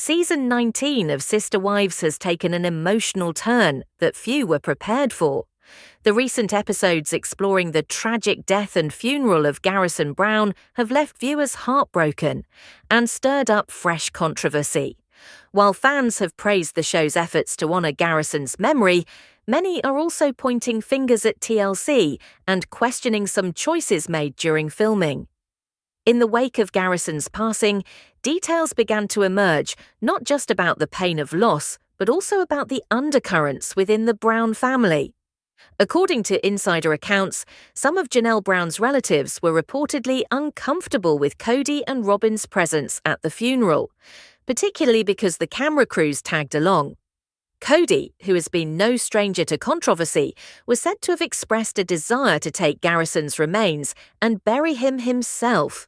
Season 19 of Sister Wives has taken an emotional turn that few were prepared for. The recent episodes exploring the tragic death and funeral of Garrison Brown have left viewers heartbroken and stirred up fresh controversy. While fans have praised the show's efforts to honor Garrison's memory, many are also pointing fingers at TLC and questioning some choices made during filming. In the wake of Garrison's passing, details began to emerge not just about the pain of loss, but also about the undercurrents within the Brown family. According to insider accounts, some of Janelle Brown's relatives were reportedly uncomfortable with Kody and Robyn's presence at the funeral, particularly because the camera crews tagged along. Kody, who has been no stranger to controversy, was said to have expressed a desire to take Garrison's remains and bury him himself.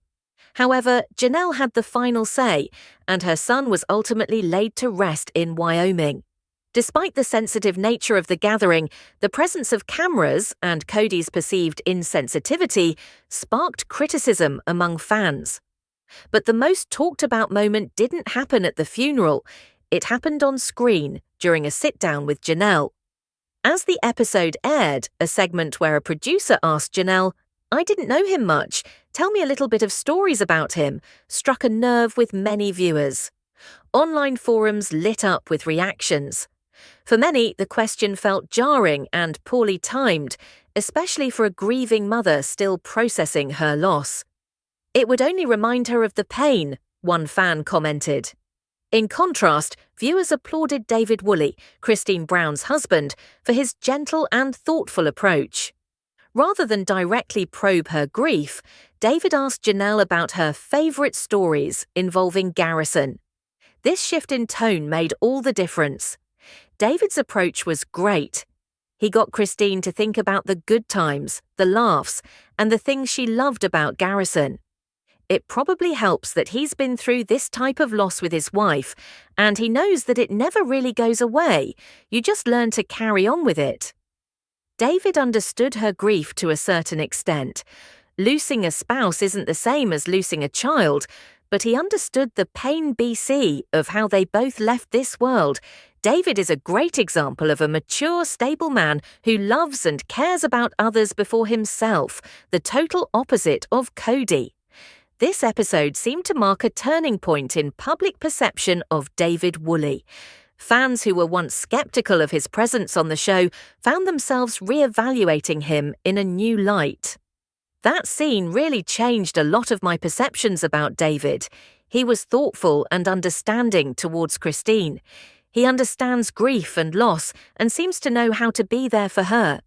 However, Janelle had the final say, and her son was ultimately laid to rest in Wyoming. Despite the sensitive nature of the gathering, the presence of cameras and Kody's perceived insensitivity sparked criticism among fans. But the most talked about moment didn't happen at the funeral. It happened on screen during a sit-down with Janelle. As the episode aired, a segment where a producer asked Janelle, "I didn't know him much. Tell me a little bit of stories about him," struck a nerve with many viewers. Online forums lit up with reactions. For many, the question felt jarring and poorly timed, especially for a grieving mother still processing her loss. "It would only remind her of the pain," one fan commented. In contrast, viewers applauded David Woolley, Christine Brown's husband, for his gentle and thoughtful approach. Rather than directly probe her grief, David asked Janelle about her favourite stories involving Garrison. This shift in tone made all the difference. David's approach was great. He got Christine to think about the good times, the laughs, and the things she loved about Garrison. It probably helps that he's been through this type of loss with his wife, and he knows that it never really goes away. You just learn to carry on with it. David understood her grief to a certain extent. Losing a spouse isn't the same as losing a child, but he understood the pain BC of how they both left this world. David is a great example of a mature, stable man who loves and cares about others before himself, the total opposite of Kody. This episode seemed to mark a turning point in public perception of David Woolley. Fans who were once skeptical of his presence on the show found themselves re-evaluating him in a new light. That scene really changed a lot of my perceptions about David. He was thoughtful and understanding towards Christine. He understands grief and loss and seems to know how to be there for her.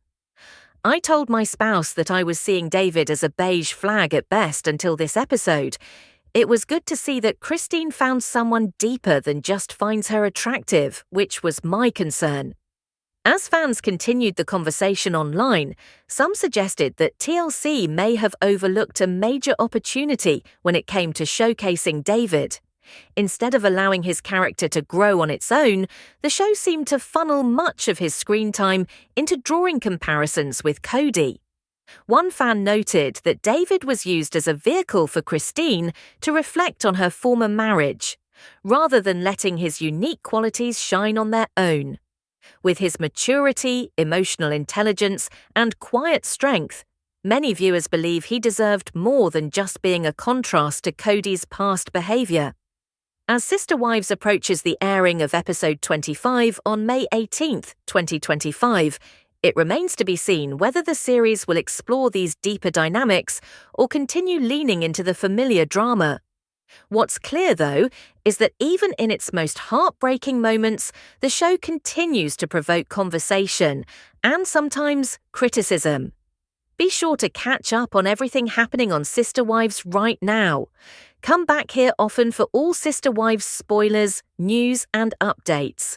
I told my spouse that I was seeing David as a beige flag at best until this episode. It was good to see that Christine found someone deeper than just finds her attractive, which was my concern. As fans continued the conversation online, some suggested that TLC may have overlooked a major opportunity when it came to showcasing David. Instead of allowing his character to grow on its own, the show seemed to funnel much of his screen time into drawing comparisons with Kody. One fan noted that David was used as a vehicle for Christine to reflect on her former marriage, rather than letting his unique qualities shine on their own. With his maturity, emotional intelligence, and quiet strength, many viewers believe he deserved more than just being a contrast to Kody's past behaviour. As Sister Wives approaches the airing of episode 25 on May 18, 2025, it remains to be seen whether the series will explore these deeper dynamics or continue leaning into the familiar drama. What's clear, though, is that even in its most heartbreaking moments, the show continues to provoke conversation and sometimes criticism. Be sure to catch up on everything happening on Sister Wives right now. Come back here often for all Sister Wives spoilers, news, and updates.